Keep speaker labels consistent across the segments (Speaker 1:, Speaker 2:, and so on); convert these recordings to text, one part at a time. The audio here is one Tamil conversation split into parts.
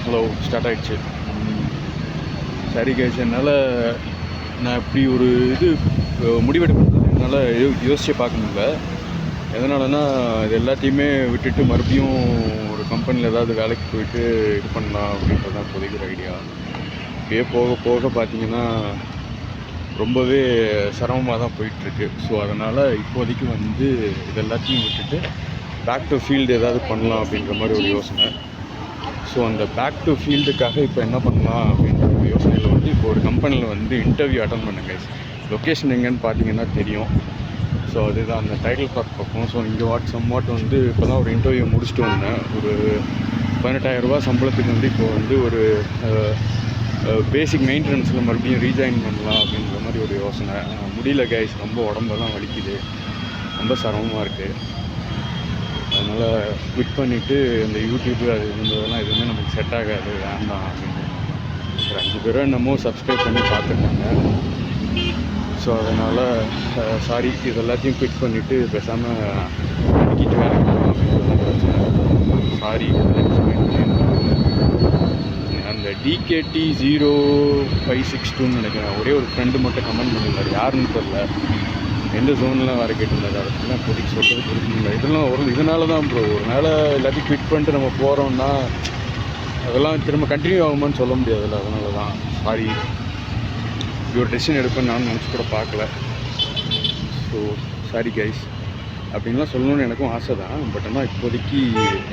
Speaker 1: ஹலோ ஸ்டார்ட் ஆகிடுச்சு. சரி கைஸ், என்னால் நான் இப்படி ஒரு முடிவெடுக்கிறது என்னால் யோசிச்சே பார்க்க முடியல. எதனாலனா இது எல்லாத்தையுமே விட்டுட்டு மறுபடியும் ஒரு கம்பெனியில் ஏதாவது வேலைக்கு போயிட்டு இது பண்ணலாம் அப்படின்றது தான் இப்போதைக்கு ஒரு ஐடியா. இப்படியே போக போக பார்த்திங்கன்னா ரொம்பவே சிரமமாக தான் போயிட்டுருக்கு. ஸோ அதனால் இப்போதைக்கு இது எல்லாத்தையும் விட்டுட்டு பேக் டு ஃபீல்டு ஏதாவது பண்ணலாம் அப்படின்ற மாதிரி ஒரு யோசனை. ஸோ அந்த பேக் டு ஃபீல்டுக்காக இப்போ என்ன பண்ணலாம் அப்படின்ற ஒரு யோசனையில் இப்போ ஒரு கம்பெனியில் இன்டர்வியூ அட்டன் பண்ணுங்க. லொக்கேஷன் எங்கேன்னு பார்த்தீங்கன்னா தெரியும். ஸோ அதுதான் அந்த டைட்டில் பார்க் பக்கம். ஸோ இங்கே சம்வாட் இப்போ தான் ஒரு இன்டர்வியூ முடிச்சுட்டு வந்தேன். ஒரு 18,000 சம்பளத்துக்கு இப்போ ஒரு பேசிக் மெயின்டெனன்ஸில் மறுபடியும் ரீஜாயின் பண்ணலாம் அப்படின்ற மாதிரி ஒரு யோசனை. முடியல கைஸ், ரொம்ப உடம்பெல்லாம் வலிக்குது, ரொம்ப சிரமமாக இருக்குது. அதனால் குவிட் பண்ணிவிட்டு இந்த யூடியூப்பு அது இருந்ததெல்லாம் எதுவுமே நமக்கு செட் ஆகாது, வேண்டாம் அப்படின்னு ஒரு 5 பேரோ என்னமோ சப்ஸ்கிரைப் பண்ணி பார்த்துருக்காங்க. ஸோ அதனால் சாரி, இது எல்லாத்தையும் குவிட் பண்ணிவிட்டு பேசாமல் படிக்கிட்டு வேலை பண்ணலாம் அப்படின்னு சாரி. அந்த DKT 0562 நினைக்கிறேன், ஒரே ஒரு ஃப்ரெண்டு மட்டும் கமெண்ட் பண்ணியிருந்தார், யாருன்னு தெரில, எந்த ஜோன்லாம் வேறு கேட்டிருந்தாரு. அதுக்குலாம் இப்போதைக்கு சொல்கிறது புரிஞ்சுங்களா. இதனால தான் ப்ரோ, ஒரு நாள் எல்லாத்தையும் குவிட் பண்ணிட்டு நம்ம போகிறோம்னா அதெல்லாம் திரும்ப கண்டினியூ ஆகுமான்னு சொல்ல முடியாதுல்ல. அதனால தான் சாரி, இப்படி ஒரு டெசிஷன் எடுப்பேன்னு நான் நினச்சி கூட பார்க்கல. ஸோ சாரி கைஸ் அப்படின்லாம் சொல்லணும்னு எனக்கும் ஆசை தான். பட் ஆனால் இப்போதைக்கு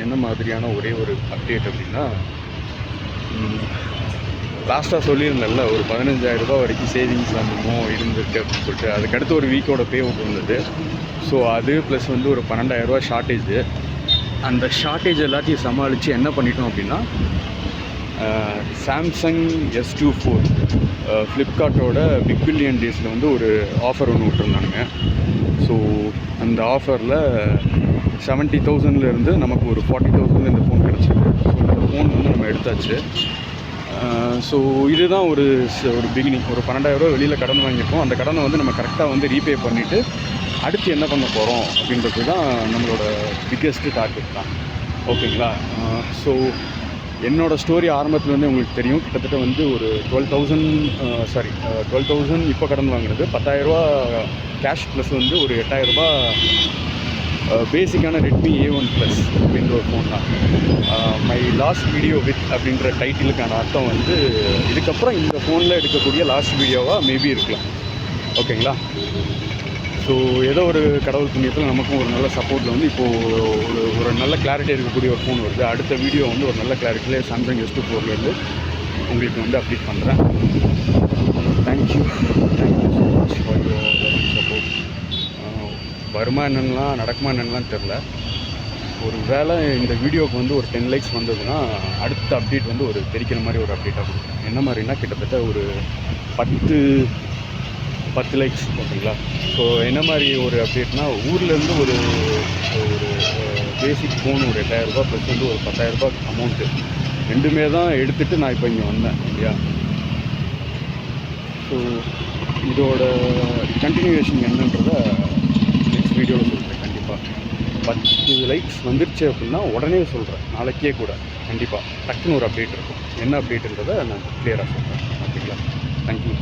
Speaker 1: என்ன மாதிரியான ஒரே ஒரு அப்டேட் அப்படின்னா, லாஸ்ட்டாக சொல்லியிருந்தேன்ல ஒரு 15,000 ரூபா வரைக்கும் சேவிங்ஸ் இருந்துருக்கு அப்படின்னு சொல்லிட்டு, அதுக்கடுத்து ஒரு வீக்கோட பே அவுட் வந்தது. ஸோ அது ப்ளஸ் ஒரு 12,000 ரூபா ஷார்ட்டேஜு. அந்த ஷார்ட்டேஜ் எல்லாத்தையும் சமாளித்து என்ன பண்ணிட்டோம் அப்படின்னா, சாம்சங் S24 ஃப்ளிப்கார்ட்டோட பிக் பில்லியன் டேஸில் ஒரு ஆஃபர் ஒன்று விட்டுருந்தானுங்க. ஸோ அந்த ஆஃபரில் 70,000 நமக்கு ஒரு 40,000 இந்த ஃபோன் கிடச்சிது. ஸோ இந்த ஃபோன் நம்ம எடுத்தாச்சு. ஸோ இதுதான் ஒரு பிகினிங். ஒரு 12,000 ரூபா வெளியில் கடன் வாங்கியிருக்கோம். அந்த கடனை நம்ம கரெக்டாக ரீபே பண்ணிவிட்டு அடுத்து என்ன பண்ண போகிறோம் அப்படின்றது தான் நம்மளோட பிக்கெஸ்ட்டு டார்கெட் தான். ஓகேங்களா. ஸோ என்னோடய ஸ்டோரி ஆரம்பத்துலேருந்தே உங்களுக்கு தெரியும். கிட்டத்தட்ட ஒரு 12,000 இப்போ கடன் வாங்கினது, 10,000 ரூபா கேஷ் ப்ளஸ் ஒரு 8,000 ரூபா பேசிக்கான ரெட்மி A1 ப்ளஸ் அப்படின்ற ஒரு ஃபோன் தான். மை லாஸ்ட் வீடியோ வித் அப்படின்ற டைட்டிலுக்கான அர்த்தம் இதுக்கப்புறம் இந்த ஃபோனில் எடுக்கக்கூடிய லாஸ்ட் வீடியோவாக மேபி இருக்கலாம். ஓகேங்களா. ஸோ ஏதோ ஒரு கடவுள் புண்ணியத்தில் நமக்கும் ஒரு நல்ல சப்போர்ட்டில் இப்போது ஒரு நல்ல கிளாரிட்டி இருக்கக்கூடிய ஒரு ஃபோன் வருது. அடுத்த வீடியோ ஒரு நல்ல கிளாரிட்டியில் சாம்சங் S24 உங்களுக்கு அப்டேட் பண்ணுறேன். Thank you so much for your support. வருமா என்னென்னலாம் நடக்குமா என்னென்னலாம் தெரில. ஒரு வேளை இந்த வீடியோவுக்கு ஒரு 10 லைக்ஸ் வந்ததுன்னா அடுத்த அப்டேட் ஒரு தெரிக்கிற மாதிரி ஒரு அப்டேட்டாக கொடுக்கும். என்ன மாதிரினா கிட்டத்தட்ட ஒரு 10 லைக்ஸ். ஓகேங்களா. ஸோ என்ன மாதிரி ஒரு அப்டேட்னா, ஊர்லேருந்து ஒரு பேசிக் ஃபோன் ஒரு 8,000 ரூபா ப்ளஸ் ஒரு 10,000 ரூபா அமௌண்ட்டு ரெண்டுமே தான் எடுத்துகிட்டு நான் இப்போ இங்கே வந்தேன் இல்லையா. ஸோ இதோட கண்டினியூவேஷன் என்னன்றதை நெக்ஸ்ட் வீடியோவில் சொல்கிறேன். கண்டிப்பாக 10 லைக்ஸ் வந்துருச்சு அப்படின்னா உடனே சொல்கிறேன், நாளைக்கே கூட கண்டிப்பாக டக்குன்னு ஒரு அப்டேட் இருக்கும். என்ன அப்டேட்டுன்றதை நான் கிளியராக சொல்கிறேன். ஓகேங்களா. தேங்க்யூ.